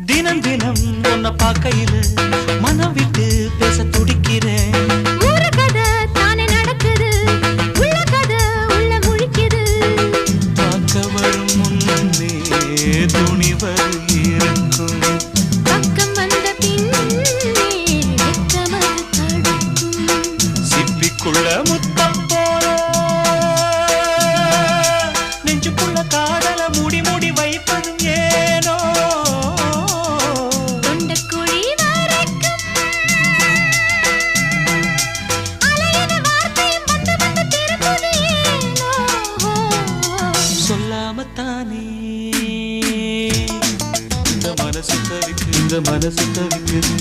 தினம் தினம் உன்னை பார்க்கையில மனம் விட்டு பேச துடிக்கிறேன். ஊர கதை தானே நடக்குது, உள்ள கதை உள்ள முழிக்குது. பார்க்க வரும் முன்னே துணிவர் இருக்கும், பக்கம் வந்த பின்னே வெட்கமது தடுக்கும். சிப்பிக்குள்ள முத்தம் போல நெஞ்சுக்குள்ள காதல மூடி மூடி வைப்பதும் ஏனோ. தொண்டக்குழி வரைக்கும் அலையின வார்த்தையும் வந்து வந்து திரும்புது ஏனோ. சொல்லாமத்தானே இந்த மனசு தவிக்குது.